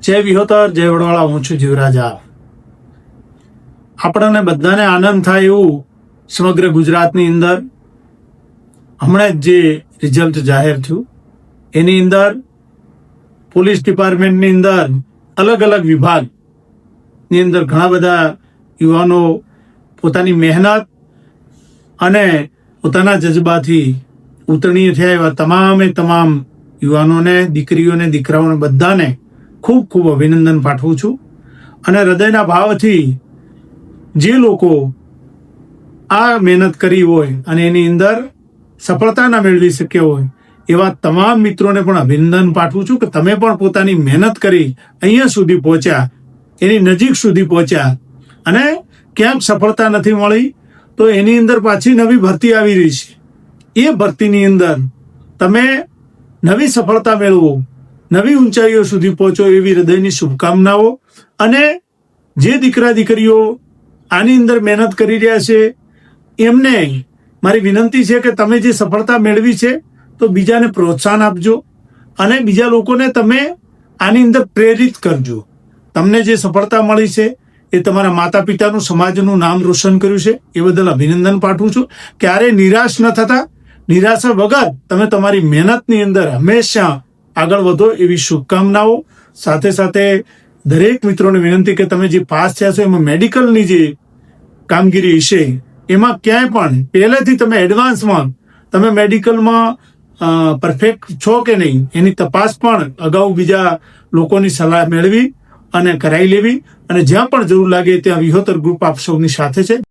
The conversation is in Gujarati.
જય વિહોતર, જય વડવાળા. હું છું જીવરાજા. આપણને બધાને આનંદ થાય એવું સમગ્ર ગુજરાતની અંદર હમણાં જ જે રિઝલ્ટ જાહેર થયું એની અંદર પોલીસ ડિપાર્ટમેન્ટની અંદર અલગ અલગ વિભાગની અંદર ઘણા બધા યુવાનો પોતાની મહેનત અને પોતાના જજબાથી ઉત્તીર્ણ થયા એવા તમામ યુવાનોને, દીકરીઓને, દીકરાઓને બધાને ખૂબ ખૂબ અભિનંદન પાઠવું છું. અને હૃદયના ભાવથી જે લોકો આ મહેનત કરી હોય અને એની અંદર સફળતા ના મેળવી શક્યા હોય એવા તમામ મિત્રોને પણ અભિનંદન પાઠવું છું કે તમે પણ પોતાની મહેનત કરી અહીંયા સુધી પહોંચ્યા, એની નજીક સુધી પહોંચ્યા. અને ક્યાંક સફળતા નથી મળી તો એની અંદર પાછી નવી ભરતી આવી રહી છે. એ ભરતીની અંદર તમે નવી સફળતા મેળવો, નવી ઊંચાઈઓ સુધી પહોંચો એવી હૃદયની શુભકામનાઓ. અને જે દીકરા દીકરીઓ આની અંદર મહેનત કરી રહ્યા છે એમને મારી વિનંતી છે કે તમે જે સફળતા મેળવી છે તો બીજાને પ્રોત્સાહન આપજો અને બીજા લોકોને તમે આની અંદર પ્રેરિત કરજો. તમને જે સફળતા મળી છે એ તમારા માતા પિતાનું, સમાજનું નામ રોશન કર્યું છે એ બદલ અભિનંદન પાઠવું છું. ક્યારેય નિરાશ ન થતા, નિરાશા વગર તમે તમારી મહેનતની અંદર હંમેશા આગળ વધો એવી શુભકામનાઓ. સાથે સાથે દરેક મિત્રોને વિનંતી કે તમે જે પાસ થયા છો એમાં મેડિકલની જે કામગીરી છે એમાં ક્યાંય પણ પહેલેથી તમે એડવાન્સમાં તમે મેડિકલમાં પરફેક્ટ છો કે નહીં એની તપાસ પણ અગાઉ બીજા લોકોની સલાહ મેળવી અને કરાવી લેવી. અને જ્યાં પણ જરૂર લાગે ત્યાં વિહોતર ગ્રુપ આપ સૌની સાથે છે.